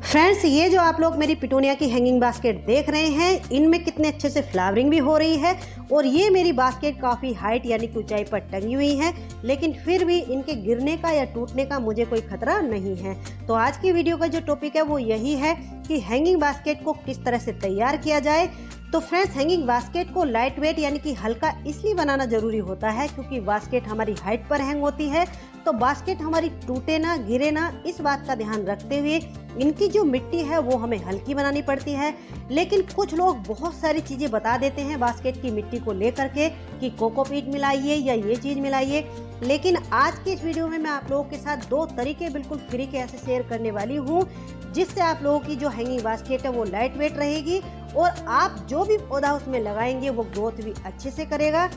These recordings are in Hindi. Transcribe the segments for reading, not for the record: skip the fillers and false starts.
फ्रेंड्स, ये जो आप लोग मेरी पिटूनिया की हैंगिंग बास्केट देख रहे हैं, इनमें कितने अच्छे से फ्लावरिंग भी हो रही है और ये मेरी बास्केट काफ़ी हाइट यानी कि ऊंचाई पर टंगी हुई है, लेकिन फिर भी इनके गिरने का या टूटने का मुझे कोई खतरा नहीं है। तो आज की वीडियो का जो टॉपिक है वो यही है कि हैंगिंग बास्केट को किस तरह से तैयार किया जाए। तो फ्रेंड्स, हैंगिंग बास्केट को लाइट वेट यानी कि हल्का इसलिए बनाना जरूरी होता है क्योंकि बास्केट हमारी हाइट पर हैंग होती है, तो बास्केट हमारी टूटे ना, गिरे ना, इस बात का ध्यान रखते हुए इनकी जो मिट्टी है वो हमें हल्की बनानी पड़ती है। लेकिन कुछ लोग बहुत सारी चीज़ें बता देते हैं बास्केट की मिट्टी को लेकर के कि कोकोपीट मिलाइए या ये चीज़ मिलाइए, लेकिन आज की इस वीडियो में मैं आप लोगों के साथ दो तरीके बिल्कुल फ्री के ऐसे शेयर करने वाली हूँ जिससे आप लोगों की जो हैंगिंग बास्केट है वो लाइट वेट रहेगी और आप जो भी पौधा उसमें लगाएंगे वो ग्रोथ भी अच्छे से करेगा।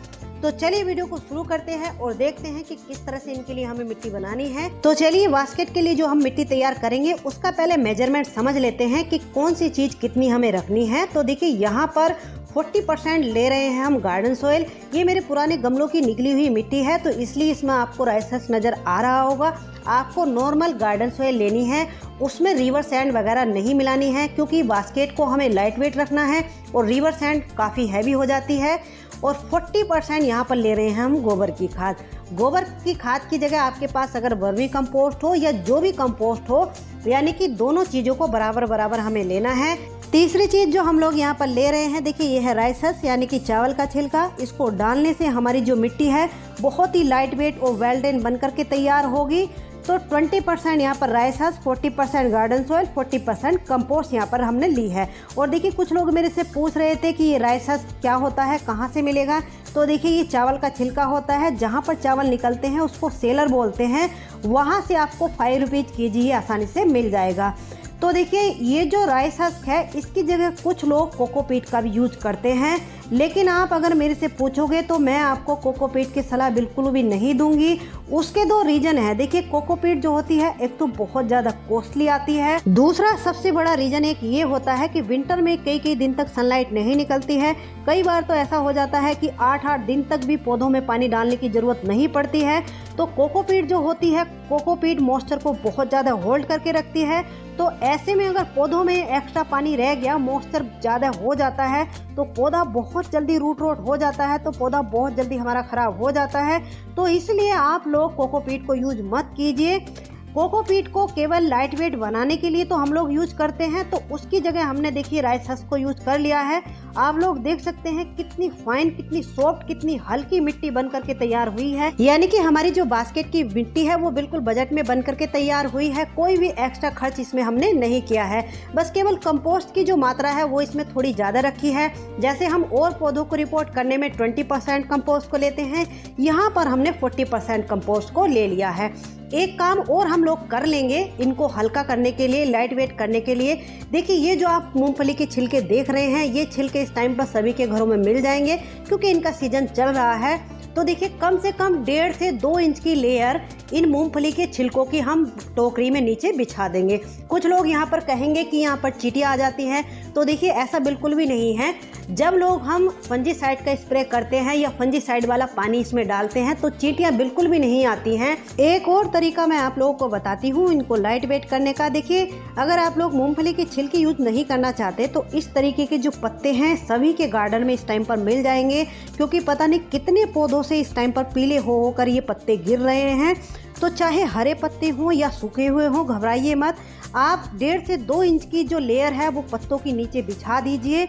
तो चलिए वीडियो को शुरू करते हैं और देखते हैं कि किस तरह से इनके लिए हमें मिट्टी बनानी है। तो चलिए बास्केट के लिए जो हम मिट्टी तैयार करेंगे उसका पहले मेजरमेंट समझ लेते हैं कि कौन सी चीज़ कितनी हमें रखनी है। तो देखिए यहाँ पर 40% ले रहे हैं हम गार्डन सोइल। ये मेरे पुराने गमलों की निकली हुई मिट्टी है तो इसलिए इसमें आपको राइसस नज़र आ रहा होगा। आपको नॉर्मल गार्डन सोइल लेनी है, उसमें रिवर सैंड वगैरह नहीं मिलानी है क्योंकि बास्केट को हमें लाइट वेट रखना है और रिवर सैंड काफ़ी हैवी हो जाती है। और 40% यहाँ पर ले रहे हैं हम गोबर की खाद। गोबर की खाद की जगह आपके पास अगर वर्मी कंपोस्ट हो या जो भी कंपोस्ट हो, यानी कि दोनों चीज़ों को बराबर बराबर हमें लेना है। तीसरी चीज़ जो हम लोग यहाँ पर ले रहे हैं, देखिए ये है राइस हस्क यानी कि चावल का छिलका। इसको डालने से हमारी जो मिट्टी है बहुत ही लाइट वेट और वेल ड्रेन बन करके तैयार होगी। तो 20% यहाँ पर rice husk, 40% garden soil, 40% compost यहाँ पर हमने ली है। और देखिए कुछ लोग मेरे से पूछ रहे थे कि ये राइस हस्क क्या होता है, कहाँ से मिलेगा। तो देखिए ये चावल का छिलका होता है, जहाँ पर चावल निकलते हैं उसको सेलर बोलते हैं, वहाँ से आपको 5 रुपीज़ केजी आसानी से मिल जाएगा। तो देखिए ये जो राइस हस्क है इसकी जगह कुछ लोग कोकोपीट का भी यूज करते हैं, लेकिन आप अगर मेरे से पूछोगे तो मैं आपको कोकोपीट की सलाह बिल्कुल भी नहीं दूंगी। उसके दो रीजन है। देखिए कोकोपीट जो होती है एक तो बहुत ज़्यादा कॉस्टली आती है, दूसरा सबसे बड़ा रीजन एक ये होता है कि विंटर में कई दिन तक सनलाइट नहीं निकलती है। कई बार तो ऐसा हो जाता है कि 8-8 दिन तक भी पौधों में पानी डालने की ज़रूरत नहीं पड़ती है। तो कोकोपीट जो होती है, कोकोपीट मॉइस्चर को बहुत ज़्यादा होल्ड करके रखती है। तो ऐसे में अगर पौधों में एक्स्ट्रा पानी रह गया, मॉइस्चर ज़्यादा हो जाता है तो पौधा बहुत जल्दी रूट रोट हो जाता है, तो पौधा बहुत जल्दी हमारा ख़राब हो जाता है। तो इसलिए आप लोग कोकोपीट को यूज मत कीजिए। कोकोपीट को केवल लाइट वेट बनाने के लिए तो हम लोग यूज करते हैं, तो उसकी जगह हमने देखिए राइस हस्क को यूज कर लिया है। आप लोग देख सकते हैं कितनी फाइन, कितनी सॉफ्ट, कितनी हल्की मिट्टी बन करके तैयार हुई है। यानी कि हमारी जो बास्केट की मिट्टी है वो बिल्कुल बजट में बन करके तैयार हुई है। कोई भी एक्स्ट्रा खर्च इसमें हमने नहीं किया है, बस केवल कंपोस्ट की जो मात्रा है वो इसमें थोड़ी ज़्यादा रखी है। जैसे हम और पौधों को रिपोर्ट करने में 20% कंपोस्ट को लेते हैं, यहाँ पर हमने 40% कंपोस्ट को ले लिया है। एक काम और हम लोग कर लेंगे इनको हल्का करने के लिए, लाइट वेट करने के लिए। देखिए ये जो आप मूंगफली के छिलके देख रहे हैं, ये छिलके इस टाइम पर सभी के घरों में मिल जाएंगे क्योंकि इनका सीजन चल रहा है। तो देखिए कम से कम 1.5 से 2 इंच की लेयर इन मूंगफली के छिलकों की हम टोकरी में नीचे बिछा देंगे। कुछ लोग यहाँ पर कहेंगे कि यहाँ पर चींटियाँ आ जाती हैं, तो देखिए ऐसा बिल्कुल भी नहीं है। जब लोग हम फंजीसाइड का स्प्रे करते हैं या फंजीसाइड वाला पानी इसमें डालते हैं तो चींटियाँ बिल्कुल भी नहीं आती हैं। एक और तरीका मैं आप लोगों को बताती हूँ इनको लाइट वेट करने का। देखिए अगर आप लोग मूंगफली की छिलकी यूज नहीं करना चाहते तो इस तरीके के जो पत्ते हैं सभी के गार्डन में इस टाइम पर मिल जाएंगे, क्योंकि पता नहीं कितने पौधों से इस टाइम पर पीले होकर ये पत्ते गिर रहे हैं। तो चाहे हरे पत्ते हों या सूखे हुए हों, घबराइए मत। आप 1.5 से 2 इंच की जो लेयर है वो पत्तों के नीचे बिछा दीजिए।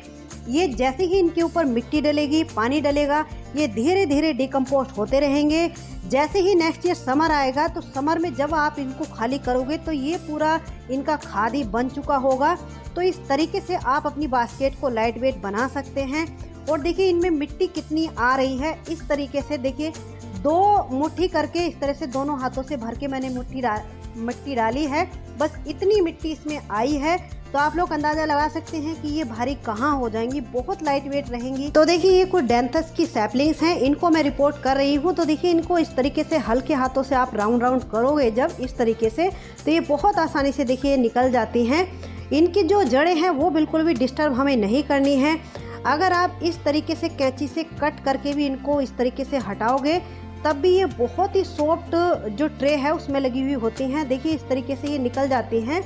ये जैसे ही इनके ऊपर मिट्टी डलेगी, पानी डलेगा, ये धीरे धीरे डिकम्पोस्ट होते रहेंगे। जैसे ही नेक्स्ट ईयर समर आएगा तो समर में जब आप इनको खाली करोगे तो ये पूरा इनका खाद ही बन चुका होगा। तो इस तरीके से आप अपनी बास्केट को लाइट वेट बना सकते हैं। और देखिए इनमें मिट्टी कितनी आ रही है, इस तरीके से देखिए 2 मुट्ठी करके इस तरह से दोनों हाथों से भर के मैंने मिट्टी डाली है। बस इतनी मिट्टी इसमें आई है तो आप लोग अंदाजा लगा सकते हैं कि ये भारी कहाँ हो जाएंगी, बहुत लाइट वेट रहेंगी। तो देखिए ये कुछ डेंथस की सैपलिंग्स हैं, इनको मैं रिपोर्ट कर रही हूँ। तो देखिए इनको इस तरीके से हल्के हाथों से आप राउंड करोगे जब इस तरीके से, तो ये बहुत आसानी से देखिए निकल जाती हैं। इनकी जो जड़ें हैं वो बिल्कुल भी डिस्टर्ब हमें नहीं करनी है। अगर आप इस तरीके से कैंची से कट करके भी इनको इस तरीके से हटाओगे तब भी ये बहुत ही सॉफ्ट जो ट्रे है उसमें लगी हुई होती हैं। देखिए इस तरीके से ये निकल जाती हैं।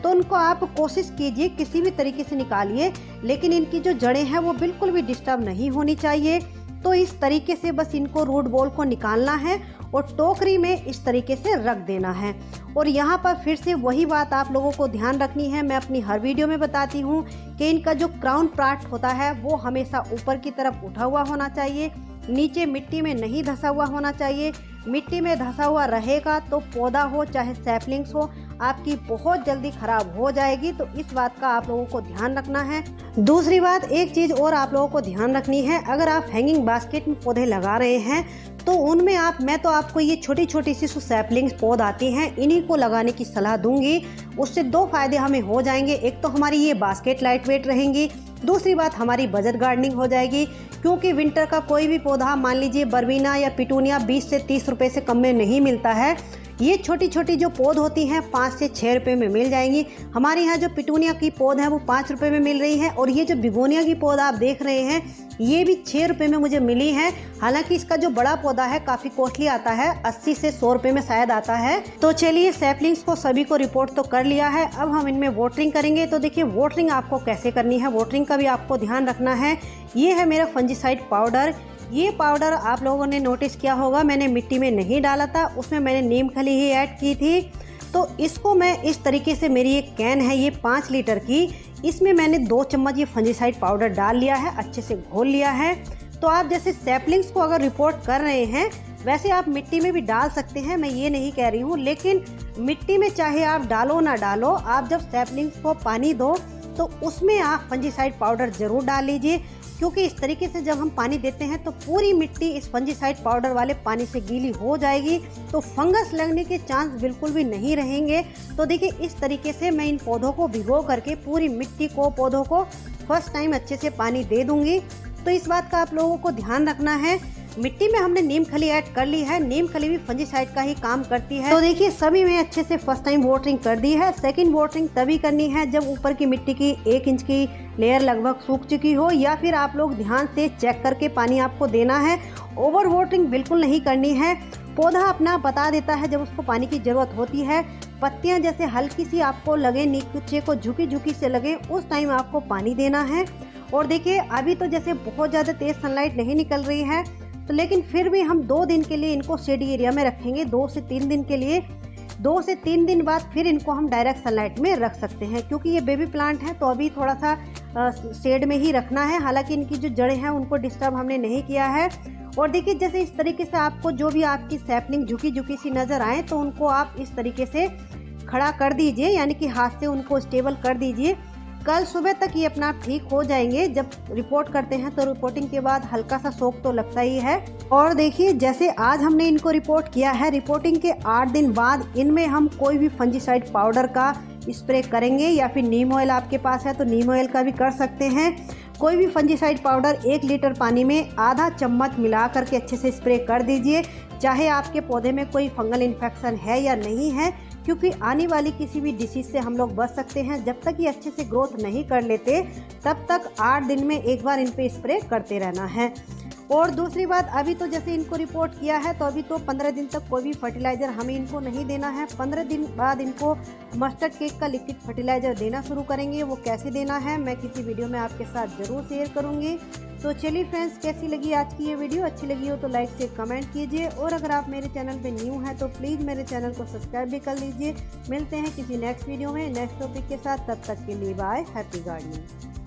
तो उनको आप कोशिश कीजिए किसी भी तरीके से निकालिए, लेकिन इनकी जो जड़ें हैं वो बिल्कुल भी डिस्टर्ब नहीं होनी चाहिए। तो इस तरीके से बस इनको रूट बॉल को निकालना है और टोकरी में इस तरीके से रख देना है। और यहाँ पर फिर से वही बात आप लोगों को ध्यान रखनी है, मैं अपनी हर वीडियो में बताती हूँ कि इनका जो क्राउन पार्ट होता है वो हमेशा ऊपर की तरफ उठा हुआ होना चाहिए, नीचे मिट्टी में नहीं धंसा हुआ होना चाहिए। मिट्टी में धंसा हुआ रहेगा तो पौधा हो चाहे सैपलिंग्स हो आपकी बहुत जल्दी खराब हो जाएगी। तो इस बात का आप लोगों को ध्यान रखना है। दूसरी बात, एक चीज़ और आप लोगों को ध्यान रखनी है, अगर आप हैंगिंग बास्केट में पौधे लगा रहे हैं तो उनमें मैं तो आपको ये छोटी छोटी सी सैपलिंग्स पौध आती हैं, इन्हीं को लगाने की सलाह दूंगी। उससे दो फायदे हमें हो जाएंगे, एक तो हमारी ये बास्केट लाइट वेट रहेंगी, दूसरी बात हमारी बजट गार्डनिंग हो जाएगी। क्योंकि विंटर का कोई भी पौधा, मान लीजिए बरबीना या पिटूनिया 20 से 30 रुपए से कम में नहीं मिलता है। ये छोटी छोटी जो पौध होती हैं 5 से 6 रुपए में मिल जाएंगी। हमारे यहाँ जो पिटूनिया की पौध है वो 5 रुपए में मिल रही है, और ये जो बिगोनिया की पौध आप देख रहे हैं ये भी 6 रुपए में मुझे मिली है। हालांकि इसका जो बड़ा पौधा है काफ़ी कॉस्टली आता है, 80 से 100 रुपए में शायद आता है। तो चलिए, सैपलिंग्स को सभी को रिपोर्ट तो कर लिया है, अब हम इनमें वाटरिंग करेंगे। तो देखिए वाटरिंग आपको कैसे करनी है, वाटरिंग का भी आपको ध्यान रखना है। ये है मेरा फंजीसाइड पाउडर। ये पाउडर आप लोगों ने नोटिस किया होगा मैंने मिट्टी में नहीं डाला था, उसमें मैंने नीम खली ही ऐड की थी। तो इसको मैं इस तरीके से, मेरी एक कैन है ये 5 लीटर की, इसमें मैंने 2 चम्मच ये फंजीसाइड पाउडर डाल लिया है, अच्छे से घोल लिया है। तो आप जैसे सैपलिंग्स को अगर रिपोर्ट कर रहे हैं वैसे आप मिट्टी में भी डाल सकते हैं, मैं ये नहीं कह रही हूँ, लेकिन मिट्टी में चाहे आप डालो ना डालो, आप जब सैपलिंग्स को पानी दो तो उसमें आप फंजीसाइड पाउडर ज़रूर डाल लीजिए। क्योंकि इस तरीके से जब हम पानी देते हैं तो पूरी मिट्टी इस फंजीसाइड पाउडर वाले पानी से गीली हो जाएगी, तो फंगस लगने के चांस बिल्कुल भी नहीं रहेंगे। तो देखिए इस तरीके से मैं इन पौधों को भिगो करके पूरी मिट्टी को, पौधों को फर्स्ट टाइम अच्छे से पानी दे दूंगी। तो इस बात का आप लोगों को ध्यान रखना है। मिट्टी में हमने नीम खली ऐड कर ली है, नीम खली भी फंजीसाइड का ही काम करती है। तो देखिए सभी में अच्छे से फर्स्ट टाइम वाटरिंग कर दी है। सेकंड वाटरिंग तभी करनी है जब ऊपर की मिट्टी की 1 इंच की लेयर लगभग सूख चुकी हो, या फिर आप लोग ध्यान से चेक करके पानी आपको देना है। ओवर वाटरिंग बिल्कुल नहीं करनी है। पौधा अपना बता देता है जब उसको पानी की जरूरत होती है। पत्तियां जैसे हल्की सी आपको लगे, नीचे को झुकी झुकी से लगे, उस टाइम आपको पानी देना है। और देखिए अभी तो जैसे बहुत ज़्यादा तेज सनलाइट नहीं निकल रही है, तो लेकिन फिर भी हम 2 दिन के लिए इनको शेड एरिया में रखेंगे, 2 से 3 दिन के लिए। 2 से 3 दिन बाद फिर इनको हम डायरेक्ट सनलाइट में रख सकते हैं, क्योंकि ये बेबी प्लांट है तो अभी थोड़ा सा शेड में ही रखना है। हालांकि इनकी जो जड़ें हैं उनको डिस्टर्ब हमने नहीं किया है। और देखिए जैसे इस तरीके से आपको जो भी आपकी सैपलिंग झुकी झुकी सी नज़र आए तो उनको आप इस तरीके से खड़ा कर दीजिए, यानी कि हाथ से उनको स्टेबल कर दीजिए। कल सुबह तक ये अपना ठीक हो जाएंगे। जब रिपोर्ट करते हैं तो रिपोर्टिंग के बाद हल्का सा शॉक तो लगता ही है। और देखिए जैसे आज हमने इनको रिपोर्ट किया है, रिपोर्टिंग के 8 दिन बाद इनमें हम कोई भी फंजीसाइड पाउडर का स्प्रे करेंगे, या फिर नीम ऑयल आपके पास है तो नीम ऑयल का भी कर सकते हैं। कोई भी फंजीसाइड पाउडर 1 लीटर पानी में आधा चम्मच मिला करके अच्छे से स्प्रे कर दीजिए, चाहे आपके पौधे में कोई फंगल इन्फेक्शन है या नहीं है, क्योंकि आने वाली किसी भी डिसीज से हम लोग बच सकते हैं। जब तक ये अच्छे से ग्रोथ नहीं कर लेते तब तक 8 दिन में एक बार इन पे स्प्रे करते रहना है। और दूसरी बात, अभी तो जैसे इनको रिपोर्ट किया है तो अभी तो 15 दिन तक कोई भी फर्टिलाइज़र हमें इनको नहीं देना है। 15 दिन बाद इनको मस्टर्ड केक का लिक्विड फर्टिलाइज़र देना शुरू करेंगे। वो कैसे देना है मैं किसी वीडियो में आपके साथ ज़रूर शेयर करूँगी। तो चलिए फ्रेंड्स, कैसी लगी आज की ये वीडियो? अच्छी लगी हो तो लाइक से कमेंट कीजिए, और अगर आप मेरे चैनल पे न्यू हैं तो प्लीज़ मेरे चैनल को सब्सक्राइब भी कर लीजिए। मिलते हैं किसी नेक्स्ट वीडियो में नेक्स्ट टॉपिक के साथ, तब तक के लिए बाय, हैप्पी गार्डनिंग।